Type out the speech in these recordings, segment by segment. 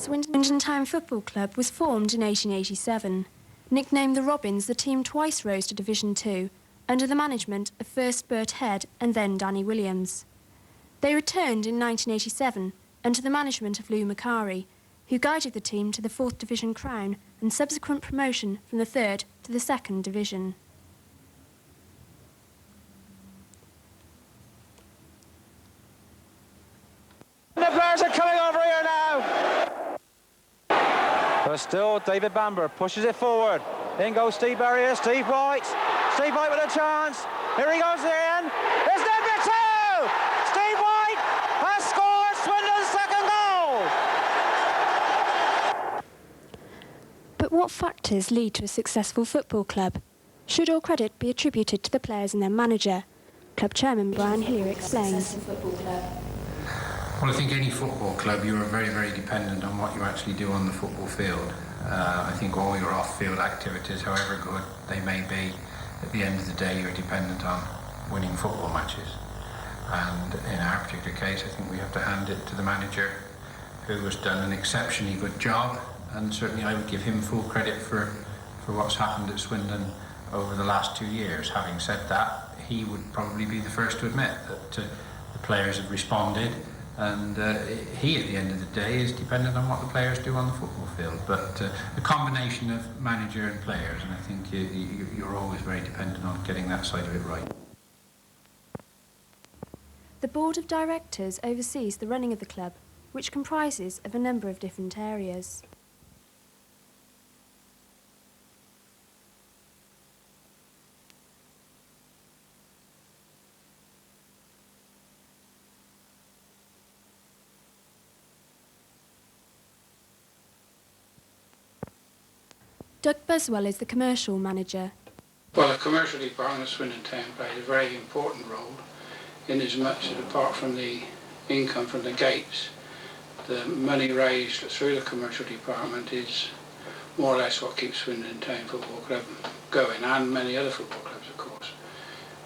Swindon Town Football Club was formed in 1887. Nicknamed the Robins, the team twice rose to Division 2, under the management of first Bert Head and then Danny Williams. They returned in 1987 under the management of Lou Macari, who guided the team to the 4th Division crown and subsequent promotion from the 3rd to the 2nd Division. The players are coming over here now. But still, David Bamber pushes it forward. In goes Steve Berrier, Steve White. Steve White with a chance. Here he goes in. It's number 2! Steve White has scored Swindon's second goal. But what factors lead to a successful football club? Should all credit be attributed to the players and their manager? Club chairman Brian Hillier explains. Well, I think any football club, you are very, very dependent on what you actually do on the football field. I think all your off-field activities, however good they may be, at the end of the day, you're dependent on winning football matches. And in our particular case, I think we have to hand it to the manager, who has done an exceptionally good job. And certainly I would give him full credit for what's happened at Swindon over the last 2 years. Having said that, he would probably be the first to admit that the players have responded. And he, at the end of the day, is dependent on what the players do on the football field. But a combination of manager and players, and I think you're always very dependent on getting that side of it right. The Board of Directors oversees the running of the club, which comprises of a number of different areas. Doug Buswell is the commercial manager. Well, the commercial department of Swindon Town plays a very important role in as much that apart from the income from the gates, the money raised through the commercial department is more or less what keeps Swindon Town Football Club going, and many other football clubs, of course.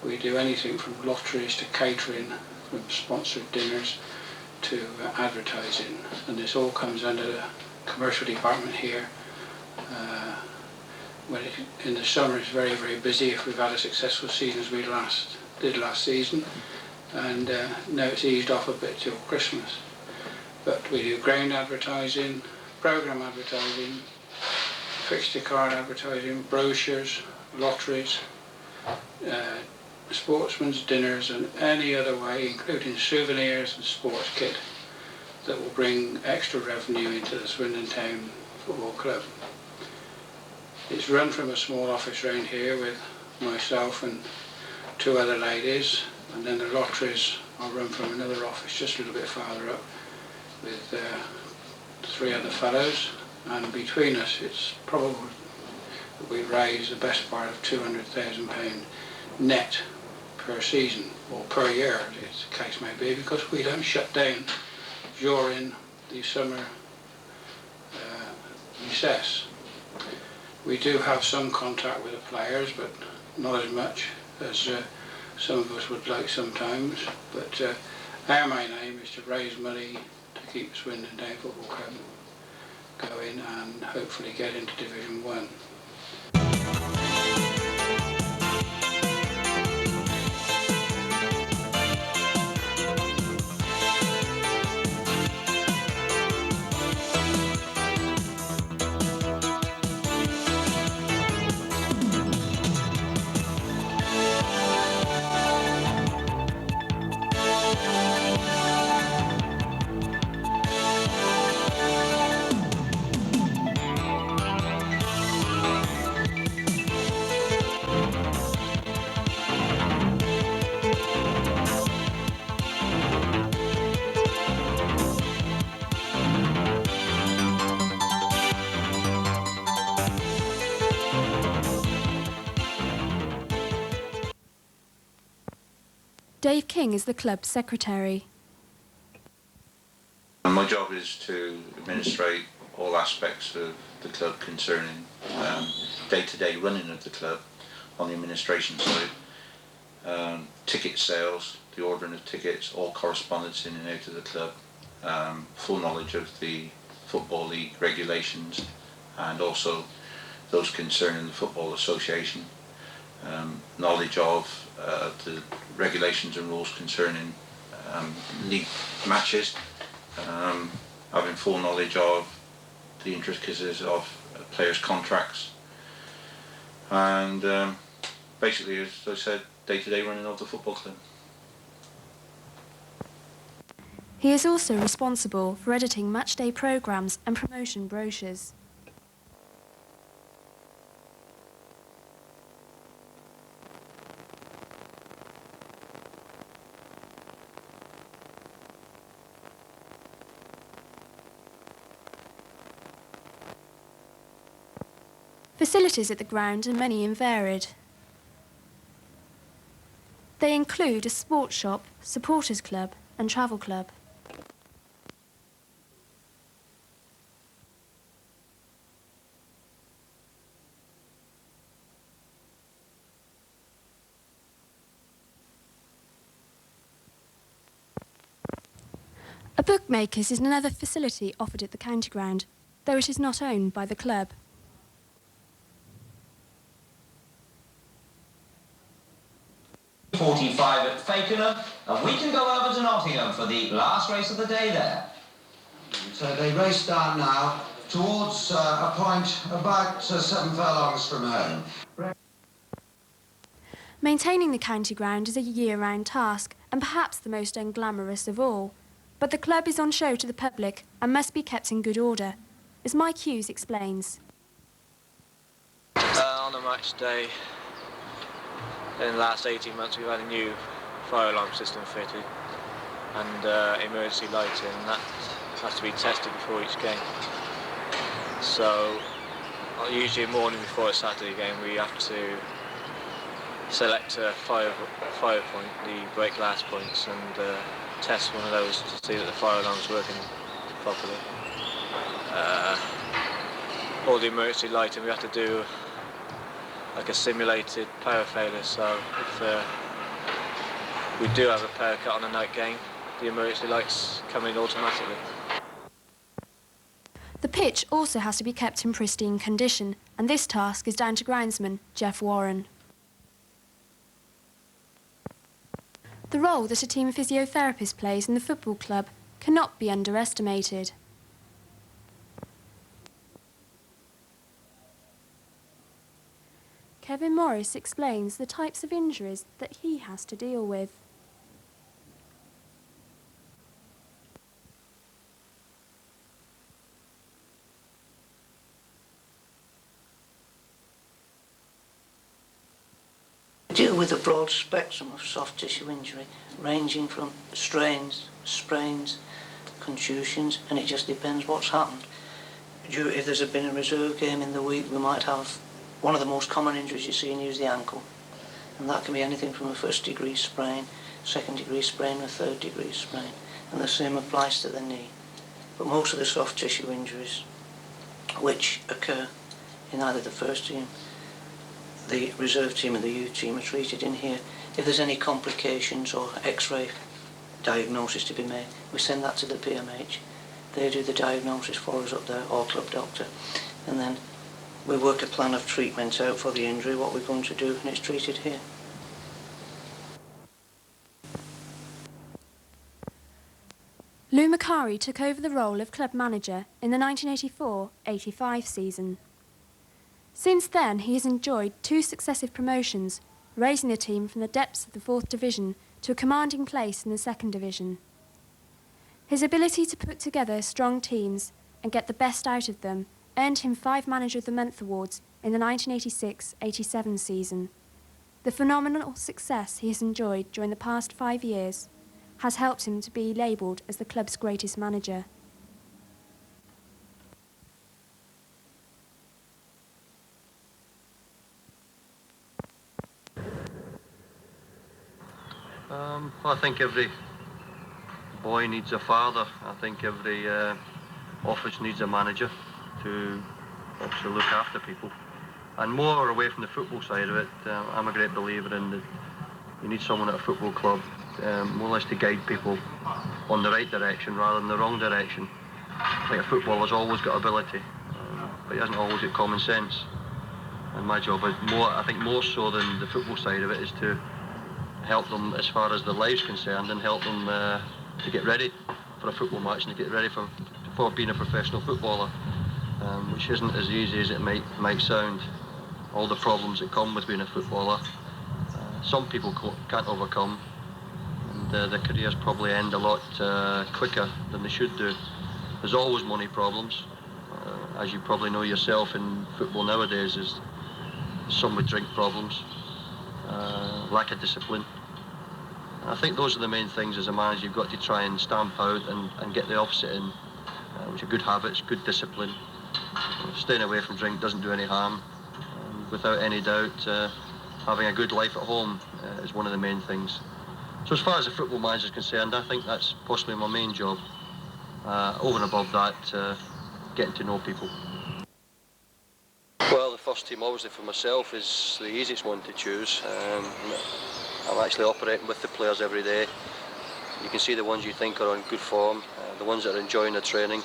We do anything from lotteries to catering, from sponsored dinners to advertising, and this all comes under the commercial department here. In the summer it's very, very busy if we've had a successful season as we did last season, and now it's eased off a bit till Christmas. But we do ground advertising, programme advertising, fixture card advertising, brochures, lotteries, sportsmen's dinners, and any other way, including souvenirs and sports kit, that will bring extra revenue into the Swindon Town Football Club. It's run from a small office round here with myself and 2 other ladies, and then the lotteries are run from another office just a little bit farther up with 3 other fellows, and between us it's probable that we raise the best part of £200,000 net per season, or per year as the case may be, because we don't shut down during the summer recess. We do have some contact with the players, but not as much as some of us would like sometimes. But our main aim is to raise money to keep Swindon Town Football Club going and hopefully get into Division 1. Dave King is the club's secretary. My job is to administrate all aspects of the club concerning day-to-day running of the club on the administration side. Ticket sales, the ordering of tickets, all correspondence in and out of the club, full knowledge of the Football League regulations and also those concerning the Football Association, knowledge of the regulations and rules concerning league matches, having full knowledge of the intricacies of players' contracts, and basically, as I said, day-to-day running of the football club. He is also responsible for editing matchday programmes and promotion brochures. Facilities at the ground are many and varied. They include a sports shop, supporters club and travel club. A bookmaker's is another facility offered at the county ground, though it is not owned by the club. .45 at Fakenham, and we can go over to Nottingham for the last race of the day there. So they race start now towards a point about 7 furlongs from home. Maintaining the county ground is a year-round task and perhaps the most unglamorous of all, but the club is on show to the public and must be kept in good order, as Mike Hughes explains. On a match day, in the last 18 months we've had a new fire alarm system fitted and emergency lighting, and that has to be tested before each game. So usually a morning before a Saturday game we have to select a fire point, the break glass points, and test one of those to see that the fire alarm's working properly. All the emergency lighting we have to do like a simulated power failure, so if we do have a power cut on a night game, the emergency lights come in automatically. The pitch also has to be kept in pristine condition, and this task is down to groundsman Jeff Warren. The role that a team physiotherapist plays in the football club cannot be underestimated. Kevin Morris explains the types of injuries that he has to deal with. We deal with a broad spectrum of soft tissue injury, ranging from strains, sprains, contusions, and it just depends what's happened. If there's been a reserve game in the week, we might have one of the most common injuries you see in is the ankle, and that can be anything from a 1st-degree sprain, 2nd-degree sprain, or 3rd-degree sprain, and the same applies to the knee. But most of the soft tissue injuries which occur in either the first team, the reserve team and the youth team are treated in here. If there's any complications or x-ray diagnosis to be made, we send that to the PMH. They do the diagnosis for us up there, or club doctor, and then we work a plan of treatment out for the injury, what we're going to do, and it's treated here. Lou Macari took over the role of club manager in the 1984-85 season. Since then, he has enjoyed 2 successive promotions, raising the team from the depths of the 4th Division to a commanding place in the 2nd Division. His ability to put together strong teams and get the best out of them earned him 5 Manager of the Month awards in the 1986-87 season. The phenomenal success he has enjoyed during the past 5 years has helped him to be labelled as the club's greatest manager. I think every boy needs a father. I think every office needs a manager to obviously look after people. And more away from the football side of it, I'm a great believer in that you need someone at a football club more or less to guide people on the right direction rather than the wrong direction. I think a footballer's always got ability, but he hasn't always got common sense. And my job is I think more so than the football side of it, is to help them as far as their life's concerned, and help them to get ready for a football match and to get ready for being a professional footballer, which isn't as easy as it might sound. All the problems that come with being a footballer, some people can't overcome, and their careers probably end a lot quicker than they should do. There's always money problems, as you probably know yourself in football nowadays. Is some with drink problems, lack of discipline. I think those are the main things as a manager you've got to try and stamp out and get the opposite in, which are good habits, good discipline. Staying away from drink doesn't do any harm. And without any doubt, having a good life at home is one of the main things. So as far as a football manager is concerned, I think that's possibly my main job. Over and above that, getting to know people. Well, the first team obviously for myself is the easiest one to choose. I'm actually operating with the players every day. You can see the ones you think are on good form, the ones that are enjoying their training,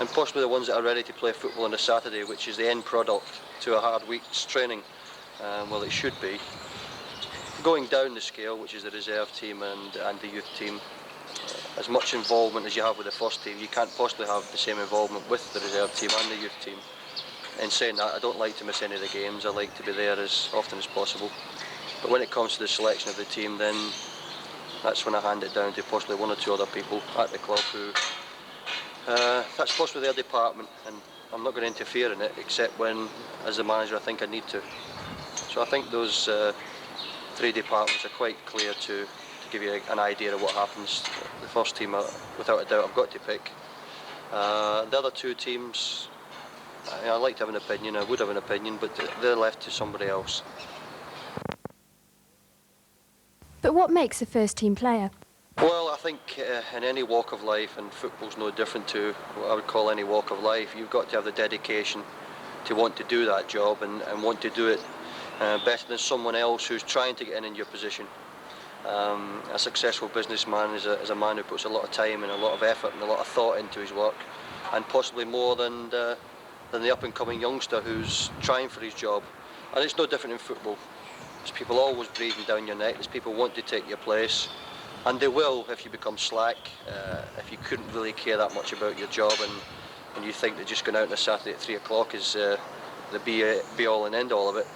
and possibly the ones that are ready to play football on a Saturday, which is the end product to a hard week's training. Well, it should be. Going down the scale, which is the reserve team and the youth team, as much involvement as you have with the first team, you can't possibly have the same involvement with the reserve team and the youth team. In saying that, I don't like to miss any of the games. I like to be there as often as possible. But when it comes to the selection of the team, then that's when I hand it down to possibly one or two other people at the club who, that's possibly their department, and I'm not going to interfere in it, except when, as the manager, I think I need to. So I think those three departments are quite clear to give you an idea of what happens. The first team, without a doubt, I've got to pick. The other two teams, I'd like to have an opinion, I would have an opinion, but they're left to somebody else. But what makes a first-team player? Well, I think in any walk of life, and football's no different to what I would call any walk of life, you've got to have the dedication to want to do that job and want to do it better than someone else who's trying to get in your position. A successful businessman is a man who puts a lot of time and a lot of effort and a lot of thought into his work, and possibly more than the up-and-coming youngster who's trying for his job. And it's no different in football. There's people always breathing down your neck. There's people want to take your place, and they will if you become slack, if you couldn't really care that much about your job, and you think that just going out on a Saturday at 3 o'clock is the be-all and end-all of it,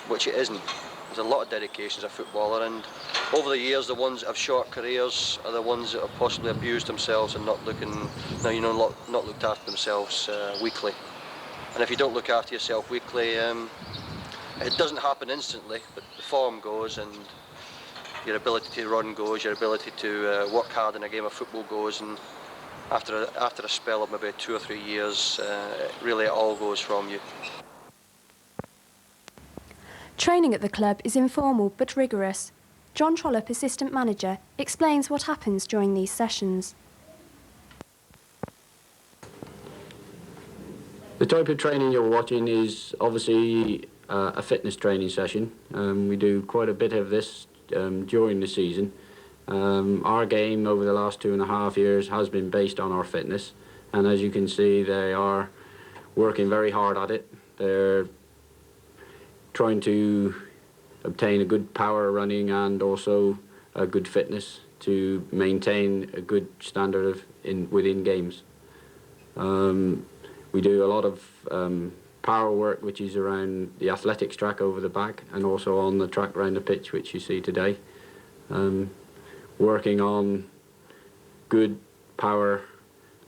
which it isn't. There's a lot of dedication as a footballer, and over the years the ones that have short careers are the ones that have possibly abused themselves and not looked after themselves weekly. And if you don't look after yourself weekly, it doesn't happen instantly, but the form goes, and your ability to run goes, your ability to work hard in a game of football goes, and after a spell of maybe 2 or 3 years, really it all goes from you. Training at the club is informal but rigorous. John Trollope, assistant manager, explains what happens during these sessions. The type of training you're watching is obviously a fitness training session. We do quite a bit of this during the season. Our game over the last 2.5 years has been based on our fitness, and as you can see, they are working very hard at it. They're trying to obtain a good power running and also a good fitness to maintain a good standard within games. We do a lot of power work, which is around the athletics track over the back and also on the track around the pitch, which you see today. Working on good power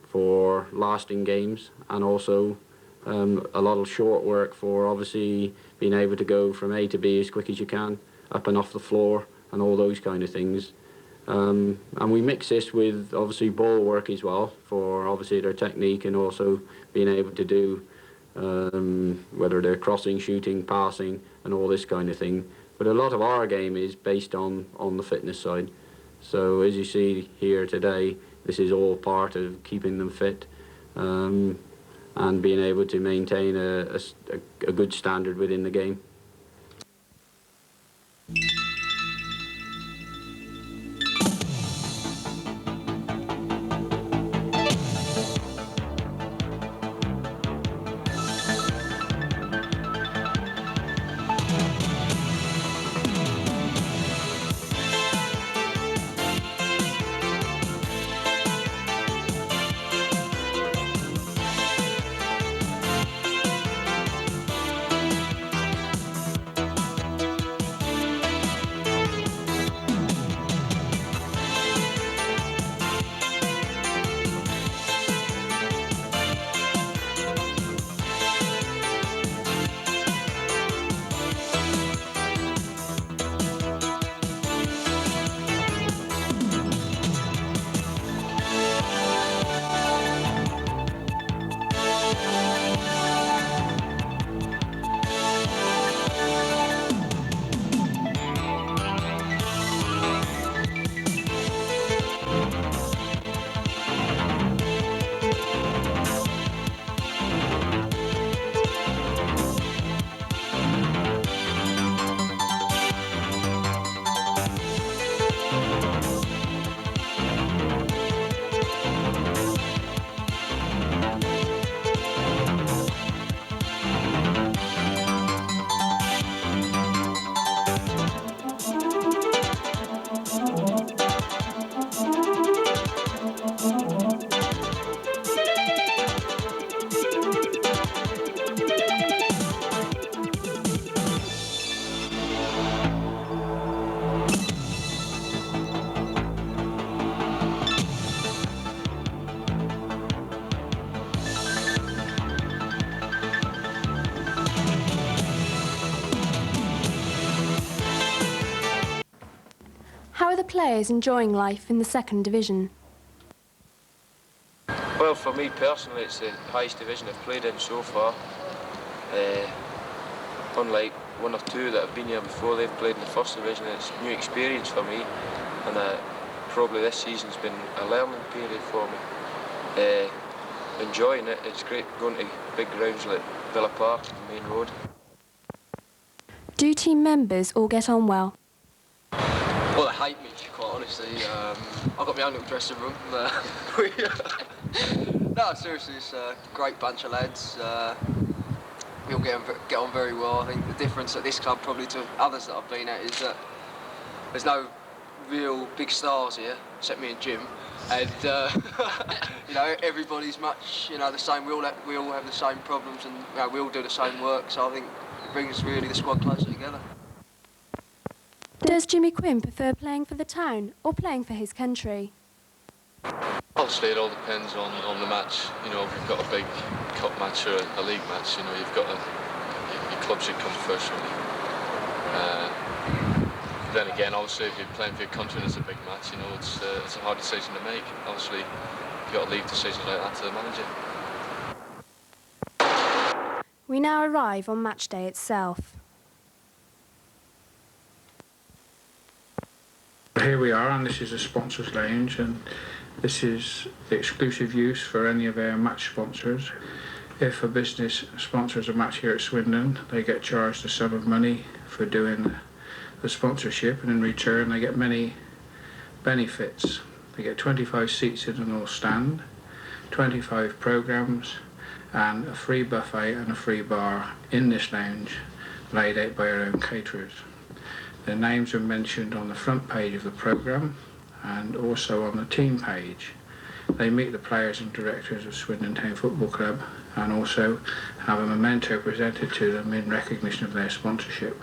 for lasting games, and also a lot of short work for obviously being able to go from A to B as quick as you can, up and off the floor, and all those kind of things. And we mix this with obviously ball work as well, for obviously their technique and also being able to do whether they're crossing, shooting, passing, and all this kind of thing. But a lot of our game is based on the fitness side. So as you see here today, this is all part of keeping them fit and being able to maintain a good standard within the game. players enjoying life in the second division? Well, for me personally, it's the highest division I've played in so far. Unlike one or two that have been here before, they've played in the first division. It's a new experience for me, and probably this season's been a learning period for me. Enjoying it. It's great going to big grounds like Villa Park and the main road. Do team members all get on well? Well, they hate me, quite honestly. I've got my own little dressing room. No, seriously, it's a great bunch of lads. We all get on very well. I think the difference at this club probably to others that I've been at is that there's no real big stars here, except me and Jim. And you know, everybody's much, you know, the same. We all have the same problems, and you know, we all do the same work. So I think it brings really the squad closer together. Does Jimmy Quinn prefer playing for the town or playing for his country? Obviously, it all depends on the match. You know, if you've got a big cup match or a league match, you know, you've got your club should come first, really. Then again, obviously, if you're playing for your country and it's a big match, you know, it's a hard decision to make. Obviously, you've got to leave decisions like that to the manager. We now arrive on match day itself. Here we are, and this is a sponsors lounge, and this is the exclusive use for any of our match sponsors. If a business sponsors a match here at Swindon, they get charged a sum of money for doing the sponsorship, and in return they get many benefits. They get 25 seats in an all stand, 25 programmes, and a free buffet and a free bar in this lounge laid out by our own caterers. Their names are mentioned on the front page of the programme and also on the team page. They meet the players and directors of Swindon Town Football Club and also have a memento presented to them in recognition of their sponsorship.